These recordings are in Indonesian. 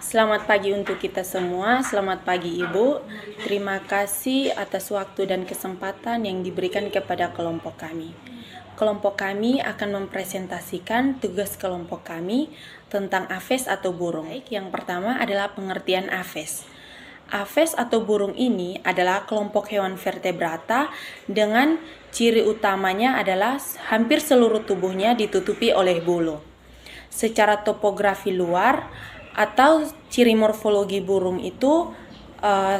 Selamat pagi untuk kita semua, selamat pagi Ibu. Terima kasih atas waktu dan kesempatan yang diberikan kepada kelompok kami. Kelompok kami akan mempresentasikan tugas kelompok kami tentang aves atau burung. Yang pertama adalah pengertian aves. Aves atau burung ini adalah kelompok hewan vertebrata dengan ciri utamanya adalah hampir seluruh tubuhnya ditutupi oleh bulu. Secara topografi luar atau ciri morfologi burung itu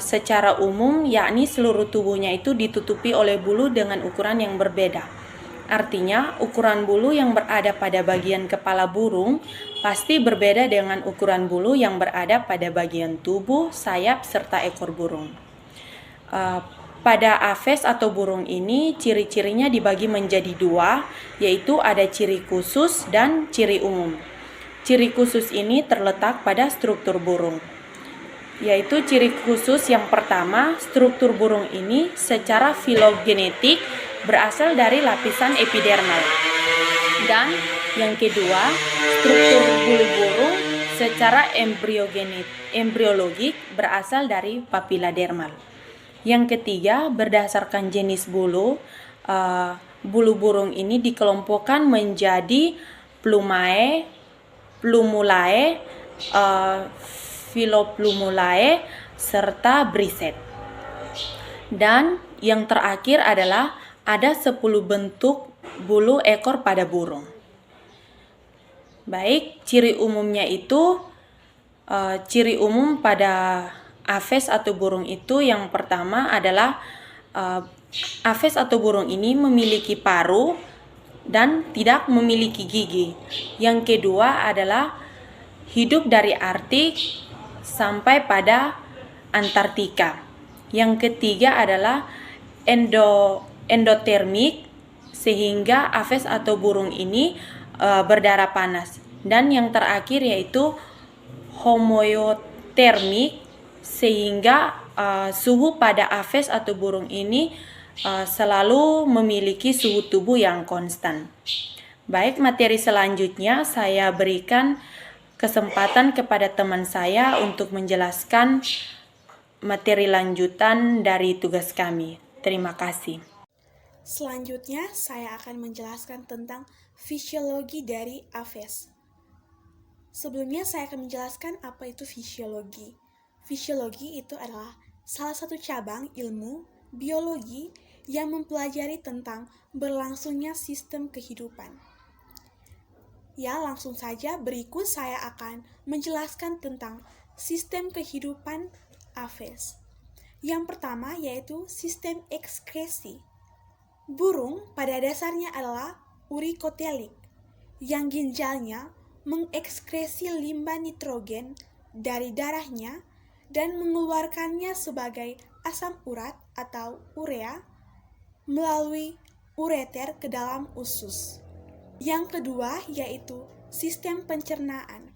secara umum yakni seluruh tubuhnya itu ditutupi oleh bulu dengan ukuran yang berbeda. Artinya ukuran bulu yang berada pada bagian kepala burung pasti berbeda dengan ukuran bulu yang berada pada bagian tubuh, sayap, serta ekor burung. Pada aves atau burung ini ciri-cirinya dibagi menjadi dua, yaitu ada ciri khusus dan ciri umum. Ciri khusus ini terletak pada struktur burung, yaitu ciri khusus yang pertama, struktur burung ini secara filogenetik berasal dari lapisan epidermal. Dan yang kedua, struktur bulu burung secara embriologik berasal dari papila dermal. Yang ketiga, berdasarkan jenis bulu, bulu burung ini dikelompokkan menjadi plumae, plumulae, filoplumulae, serta briset. Dan yang terakhir adalah ada 10 bentuk bulu ekor pada burung. Baik, ciri umumnya itu, ciri umum pada aves atau burung itu yang pertama adalah aves atau burung ini memiliki paruh dan tidak memiliki gigi. Yang kedua adalah hidup dari Arktik sampai pada Antartika. Yang ketiga adalah endotermik, sehingga aves atau burung ini berdarah panas. Dan yang terakhir yaitu homoeotermik, sehingga suhu pada aves atau burung ini selalu memiliki suhu tubuh yang konstan. Baik, materi selanjutnya saya berikan kesempatan kepada teman saya untuk menjelaskan materi lanjutan dari tugas kami. Terima kasih. Selanjutnya, saya akan menjelaskan tentang fisiologi dari aves. Sebelumnya, saya akan menjelaskan apa itu fisiologi. Fisiologi itu adalah salah satu cabang ilmu biologi yang mempelajari tentang berlangsungnya sistem kehidupan. Ya, langsung saja berikut saya akan menjelaskan tentang sistem kehidupan aves. Yang pertama yaitu sistem ekskresi. Burung pada dasarnya adalah urikotelik, yang ginjalnya mengekskresi limbah nitrogen dari darahnya dan mengeluarkannya sebagai asam urat atau urea melalui ureter ke dalam usus. Yang kedua yaitu sistem pencernaan.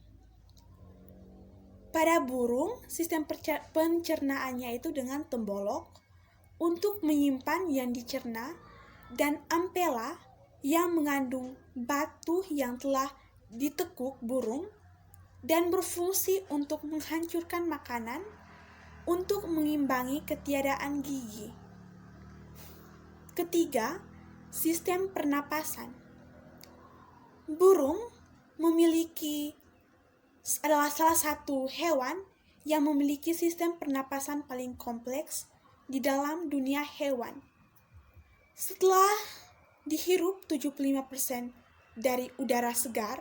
Pada burung, sistem pencernaannya itu dengan tembolok untuk menyimpan yang dicerna dan ampela yang mengandung batu yang telah ditekuk burung dan berfungsi untuk menghancurkan makanan untuk mengimbangi ketiadaan gigi. Ketiga, sistem pernapasan. Burung adalah salah satu hewan yang memiliki sistem pernapasan paling kompleks di dalam dunia hewan. Setelah dihirup 75% dari udara segar,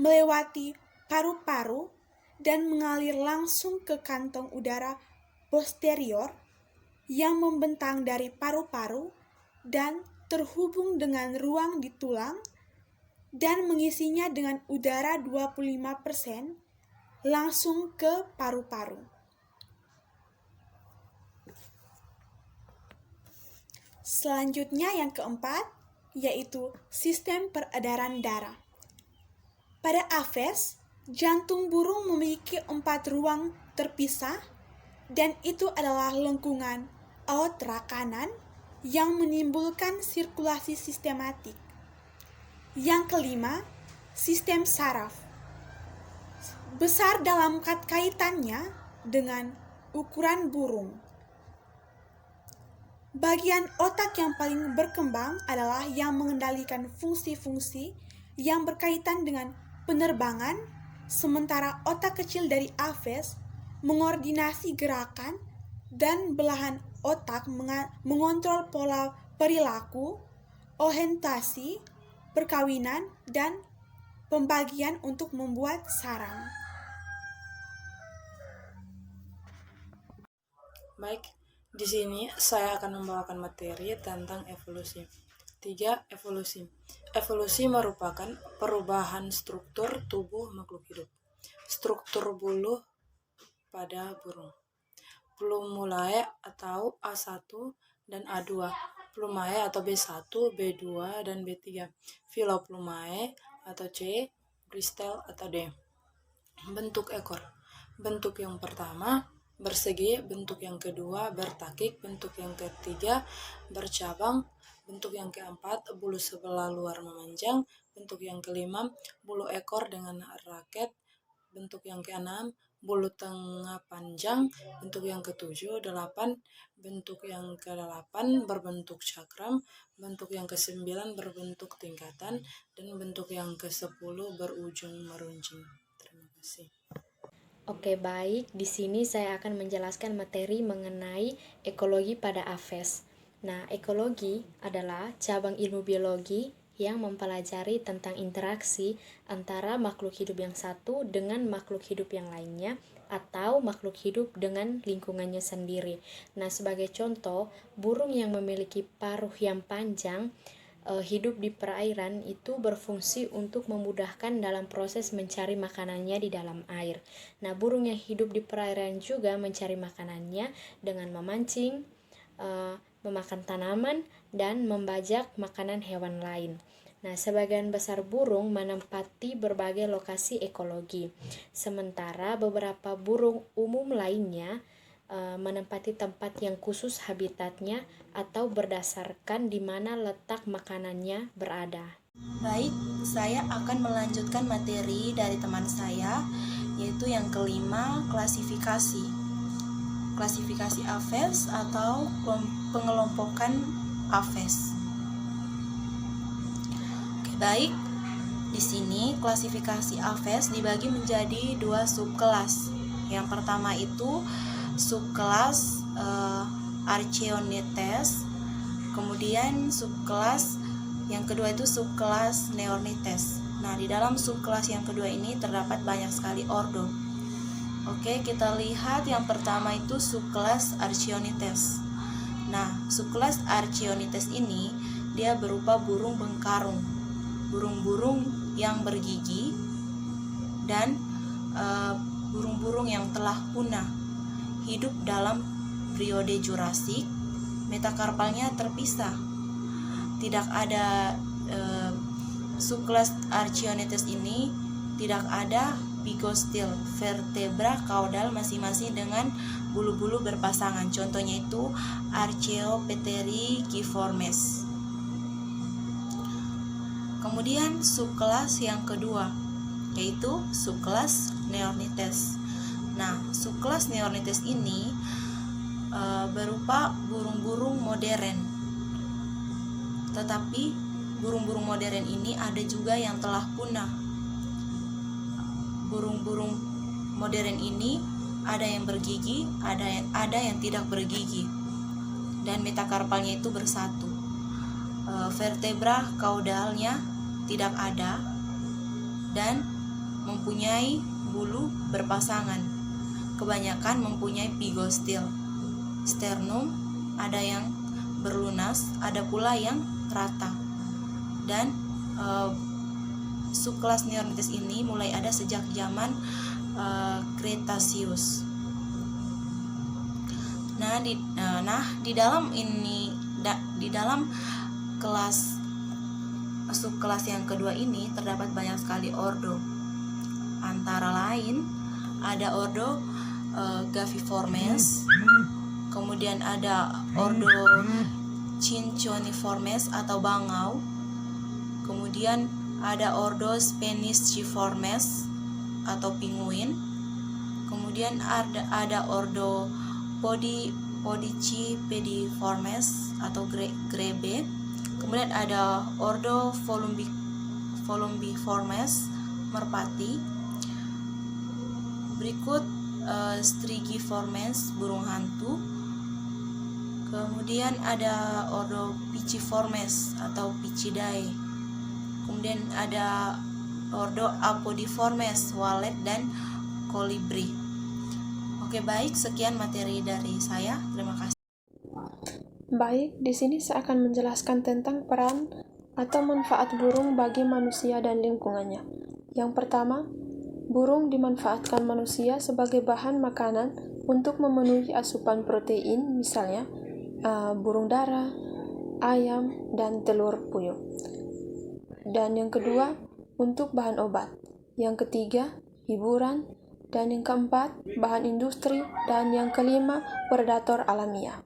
melewati paru-paru dan mengalir langsung ke kantong udara posterior yang membentang dari paru-paru dan terhubung dengan ruang di tulang dan mengisinya dengan udara 25% langsung ke paru-paru. Selanjutnya yang keempat, yaitu sistem peredaran darah. Pada aves, jantung burung memiliki 4 ruang terpisah dan itu adalah lengkungan aorta kanan yang menimbulkan sirkulasi sistematik. Yang kelima, sistem saraf. besar dalam kaitannya dengan ukuran burung. Bagian otak yang paling berkembang adalah yang mengendalikan fungsi-fungsi yang berkaitan dengan penerbangan, sementara otak kecil dari Aves mengordinasi gerakan dan belahan otak mengontrol pola perilaku, orientasi, perkawinan, dan pembagian untuk membuat sarang. Baik, di sini saya akan membawakan materi tentang evolusi. 3. Evolusi. Evolusi merupakan perubahan struktur tubuh makhluk hidup. Struktur bulu pada burung. Plumulae atau A1 dan A2. Plumae atau B1, B2, dan B3. Filoplumae atau C, Bristel atau D. Bentuk ekor. Bentuk yang pertama bersegi, bentuk yang kedua bertakik, bentuk yang ketiga bercabang, bentuk yang keempat bulu sebelah luar memanjang, bentuk yang kelima bulu ekor dengan raket, bentuk yang keenam bulu tengah panjang, bentuk yang ketujuh 8, bentuk yang ke-8 berbentuk cakram, bentuk yang ke-9 berbentuk tingkatan, dan bentuk yang ke-10 berujung meruncing. Terima kasih. Oke, baik. Di sini saya akan menjelaskan materi mengenai ekologi pada Aves. Nah, ekologi adalah cabang ilmu biologi yang mempelajari tentang interaksi antara makhluk hidup yang satu dengan makhluk hidup yang lainnya atau makhluk hidup dengan lingkungannya sendiri. Nah, sebagai contoh, burung yang memiliki paruh yang panjang hidup di perairan itu berfungsi untuk memudahkan dalam proses mencari makanannya di dalam air. Nah, burung yang hidup di perairan juga mencari makanannya dengan memancing, memakan tanaman, dan membajak makanan hewan lain. Nah, sebagian besar burung menempati berbagai lokasi ekologi, sementara beberapa burung umum lainnya menempati tempat yang khusus habitatnya atau berdasarkan di mana letak makanannya berada. Baik, saya akan melanjutkan materi dari teman saya, yaitu yang kelima, klasifikasi. Klasifikasi Aves atau pengelompokan Aves. Oke, baik. Di sini klasifikasi Aves dibagi menjadi 2 subkelas. Yang pertama itu subkelas Archaeornithes, kemudian subkelas yang kedua itu subkelas Neornithes. Nah, di dalam subkelas yang kedua ini terdapat banyak sekali ordo. Oke, kita lihat yang pertama itu subkelas Archaeornithes. Nah, subkelas Archaeornithes ini dia berupa burung bengkarung, burung-burung yang bergigi dan burung-burung yang telah punah, hidup dalam periode Jurasik, metakarpalnya terpisah. Tidak ada subkelas Archaeornithes ini tidak ada pygostil, vertebra kaudal masing-masing dengan bulu-bulu berpasangan. Contohnya itu Archaeopterygiformes. Kemudian subkelas yang kedua yaitu subkelas Neornithes. Nah, subkelas Neornithes ini berupa burung-burung modern. Tetapi burung-burung modern ini ada juga yang telah punah. Burung-burung modern ini ada yang bergigi, ada yang tidak bergigi. Dan metakarpalnya itu bersatu. Vertebra kaudalnya tidak ada dan mempunyai bulu berpasangan. Kebanyakan mempunyai pygostil. Sternum ada yang berlunas, ada pula yang rata. Dan subkelas Neornithes ini mulai ada sejak zaman Cretaceous. Di dalam kelas subkelas yang kedua ini terdapat banyak sekali ordo. Antara lain ada ordo Gaviformes, kemudian ada ordo Cinchoniformes atau bangau, kemudian ada ordo Spanisciformes, atau pinguin. Kemudian ada ordo Podicipediformes atau grebe. Kemudian ada ordo Volumbiformes merpati. Berikut Strigiformes burung hantu. Kemudian ada ordo Piciformes atau Picidae. Kemudian ada ordo Apodiformes walet dan kolibri. Oke, baik, sekian materi dari saya. Terima kasih. Baik, di sini saya akan menjelaskan tentang peran atau manfaat burung bagi manusia dan lingkungannya. Yang pertama, burung dimanfaatkan manusia sebagai bahan makanan untuk memenuhi asupan protein, misalnya burung dara, ayam, dan telur puyuh. Dan yang kedua, untuk bahan obat. Yang ketiga, hiburan. Dan yang keempat, bahan industri. Dan yang kelima, predator alamiah.